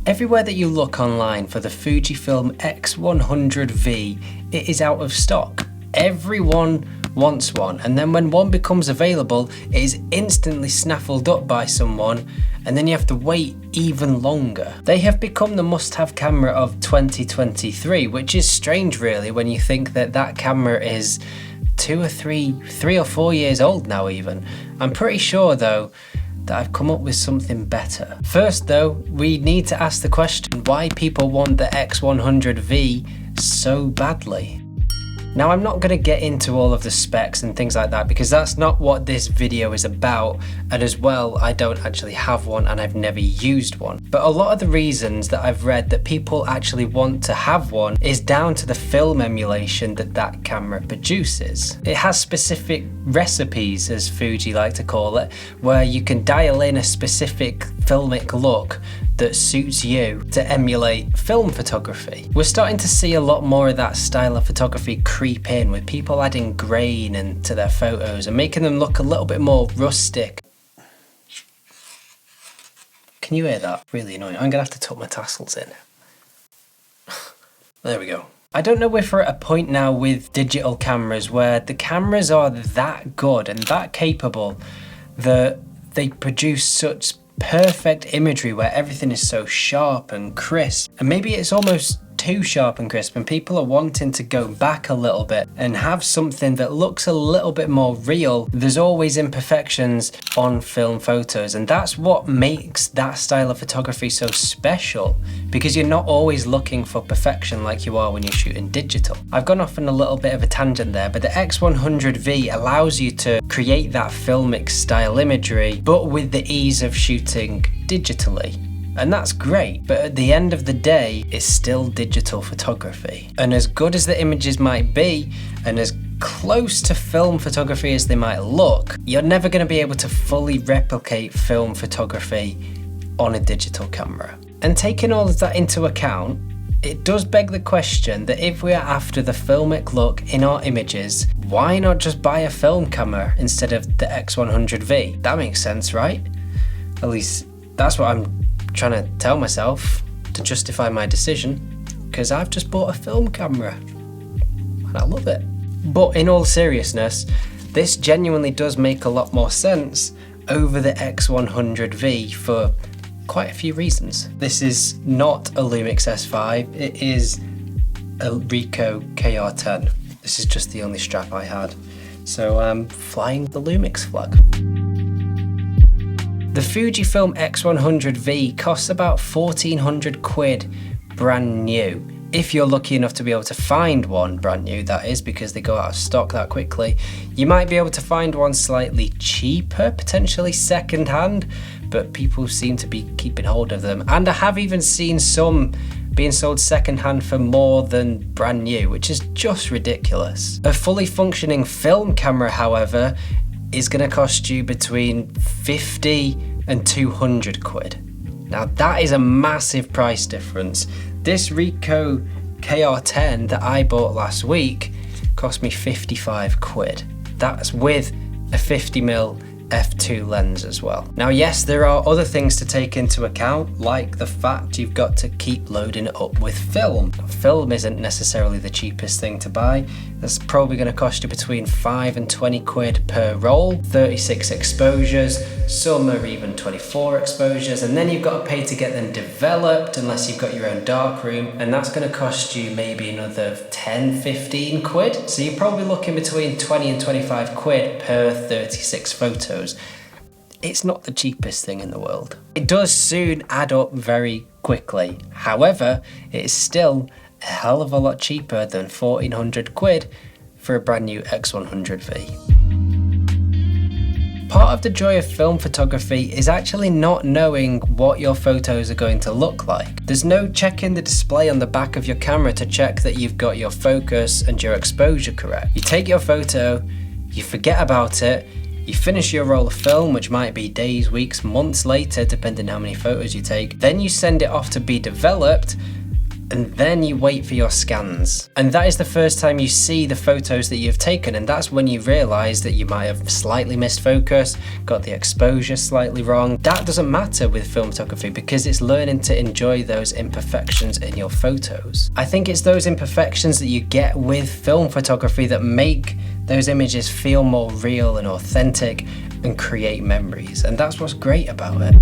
Everywhere that you look online for the Fujifilm x100v, it is out of stock. Everyone wants one, and then when one becomes available, it is instantly snaffled up by someone, and then you have to wait even longer. They have become the must-have camera of 2023, which is strange really when you think that that camera is 3 or 4 years old now even. I'm pretty sure though that I've come up with something better. First though, we need to ask the question why people want the x100v so badly. Now I'm not going to get into all of the specs and things like that because that's not what this video is about, and as well I don't actually have one and I've never used one. But a lot of the reasons that I've read that people actually want to have one is down to the film emulation that that camera produces. It has specific recipes, as Fuji like to call it, where you can dial in a specific filmic look that suits you to emulate film photography. We're starting to see a lot more of that style of photography creep in, with people adding grain into their photos and making them look a little bit more rustic. Can you hear that? Really annoying. I'm gonna have to tuck my tassels in. There we go. I don't know if we're at a point now with digital cameras where the cameras are that good and that capable that they produce such perfect imagery where everything is so sharp and crisp, and maybe it's almost too sharp and crisp, and people are wanting to go back a little bit and have something that looks a little bit more real. There's always imperfections on film photos, and that's what makes that style of photography so special, because you're not always looking for perfection like you are when you're shooting digital. I've gone off on a little bit of a tangent there, but the x100v allows you to create that filmic style imagery but with the ease of shooting digitally. And that's great, but at the end of the day, it's still digital photography. And as good as the images might be, and as close to film photography as they might look, you're never going to be able to fully replicate film photography on a digital camera. And taking all of that into account, it does beg the question that if we are after the filmic look in our images, why not just buy a film camera instead of the x100v? That makes sense, right? At least that's what I'm trying to tell myself to justify my decision, because I've just bought a film camera and I love it. But in all seriousness, this genuinely does make a lot more sense over the x100v for quite a few reasons. This is not a Lumix S5, it is a Ricoh KR10. This is just the only strap I had, so I'm flying the Lumix flag. The Fujifilm x100v costs about 1,400 quid brand new. If you're lucky enough to be able to find one brand new, that is, because they go out of stock that quickly. You might be able to find one slightly cheaper, potentially second hand, but people seem to be keeping hold of them. And I have even seen some being sold second hand for more than brand new, which is just ridiculous. A fully functioning film camera, however, is going to cost you between 50 and 200 quid. Now that is a massive price difference. This Ricoh KR10 that I bought last week cost me 55 quid. That's with a 50mm f2 lens as well. Now yes, there are other things to take into account, like the fact you've got to keep loading it up with film. Film isn't necessarily the cheapest thing to buy. That's probably going to cost you between 5 and 20 quid per roll, 36 exposures, some are even 24 exposures, and then you've got to pay to get them developed unless you've got your own darkroom, and that's going to cost you maybe another 10, 15 quid. So you're probably looking between 20 and 25 quid per 36 photos. It's not the cheapest thing in the world. It does soon add up very quickly. However, it is still a hell of a lot cheaper than 1,400 quid for a brand new x100v. Part of the joy of film photography is actually not knowing what your photos are going to look like. There's no checking the display on the back of your camera to check that you've got your focus and your exposure correct. You take your photo, you forget about it, you finish your roll of film, which might be days, weeks, months later, depending how many photos you take. Then you send it off to be developed, and then you wait for your scans. And that is the first time you see the photos that you've taken, and that's when you realise that you might have slightly missed focus, got the exposure slightly wrong. That doesn't matter with film photography because it's learning to enjoy those imperfections in your photos. I think it's those imperfections that you get with film photography that make those images feel more real and authentic and create memories, and that's what's great about it.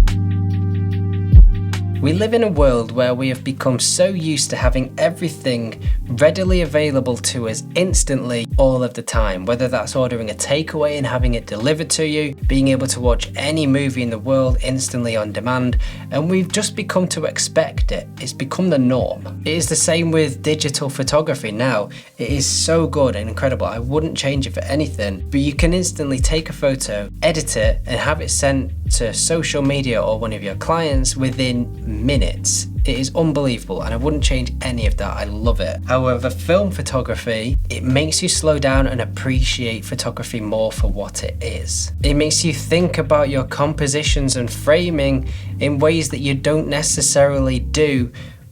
We live in a world where we have become so used to having everything readily available to us instantly all of the time, whether that's ordering a takeaway and having it delivered to you, being able to watch any movie in the world instantly on demand, and we've just become to expect it. It's become the norm. It is the same with digital photography now. It is so good and incredible. I wouldn't change it for anything, but you can instantly take a photo, edit it, and have it sent to social media or one of your clients within minutes. It is unbelievable, and I wouldn't change any of that. I love it. However, film photography, it makes you slow down and appreciate photography more for what it is. It makes you think about your compositions and framing in ways that you don't necessarily do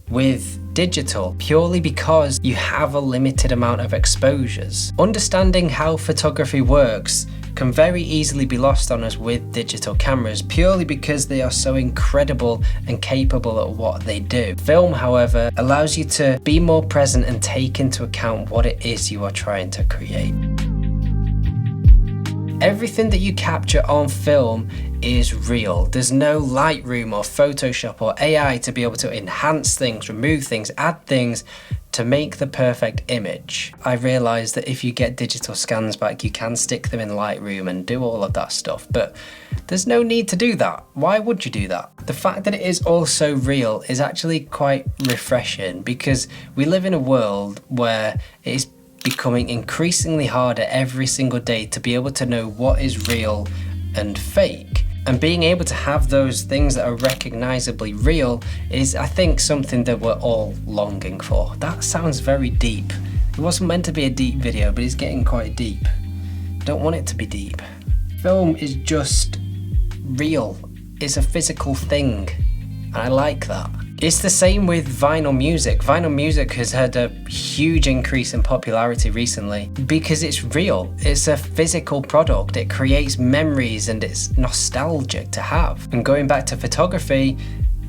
with digital, purely because you have a limited amount of exposures. Understanding how photography works can very easily be lost on us with digital cameras, purely because they are so incredible and capable at what they do. Film, however, allows you to be more present and take into account what it is you are trying to create. Everything that you capture on film is real. There's no Lightroom or Photoshop or AI to be able to enhance things, remove things, add things to make the perfect image. I realised that if you get digital scans back, you can stick them in Lightroom and do all of that stuff, but there's no need to do that. Why would you do that? The fact that it is also real is actually quite refreshing, because we live in a world where it is becoming increasingly harder every single day to be able to know what is real and fake. And being able to have those things that are recognisably real is, I think, something that we're all longing for. That sounds very deep. It wasn't meant to be a deep video, but it's getting quite deep. Don't want it to be deep. Film is just real. It's a physical thing, and I like that. It's the same with vinyl music. Vinyl music has had a huge increase in popularity recently because it's real. It's a physical product. It creates memories and it's nostalgic to have. And going back to photography,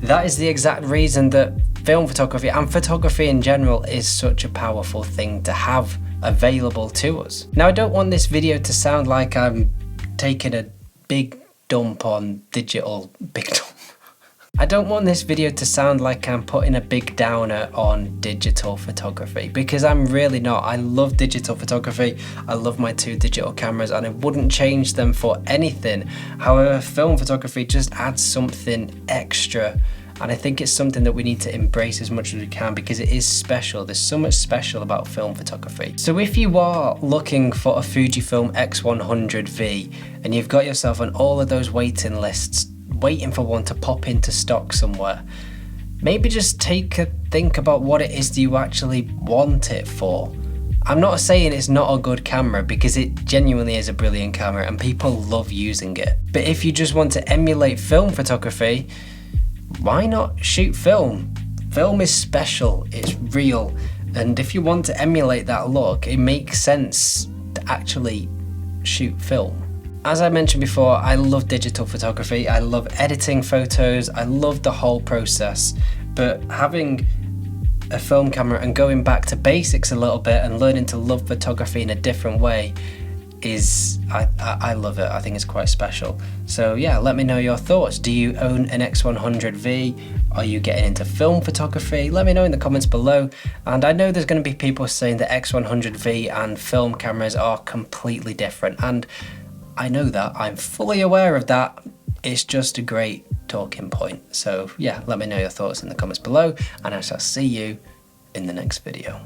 that is the exact reason that film photography and photography in general is such a powerful thing to have available to us. Now, I don't want this video to sound like I'm taking a big dump on digital, I don't want this video to sound like I'm putting a big downer on digital photography, because I'm really not. I love digital photography. I love my 2 digital cameras and I wouldn't change them for anything. However, film photography just adds something extra, and I think it's something that we need to embrace as much as we can because it is special. There's so much special about film photography. So if you are looking for a Fujifilm x100v and you've got yourself on all of those waiting lists, waiting for one to pop into stock somewhere, maybe just take a think about what it is that you actually want it for. I'm not saying it's not a good camera, because it genuinely is a brilliant camera and people love using it. But if you just want to emulate film photography, why not shoot film? Film is special, it's real, and if you want to emulate that look, it makes sense to actually shoot film. As I mentioned before, I love digital photography, I love editing photos, I love the whole process, but having a film camera and going back to basics a little bit and learning to love photography in a different way is, I love it. I think it's quite special. So yeah, let me know your thoughts. Do you own an x100v? Are you getting into film photography? Let me know in the comments below. And I know there's going to be people saying that x100v and film cameras are completely different, and I know that, I'm fully aware of that. It's just a great talking point. So yeah, let me know your thoughts in the comments below, and I shall see you in the next video.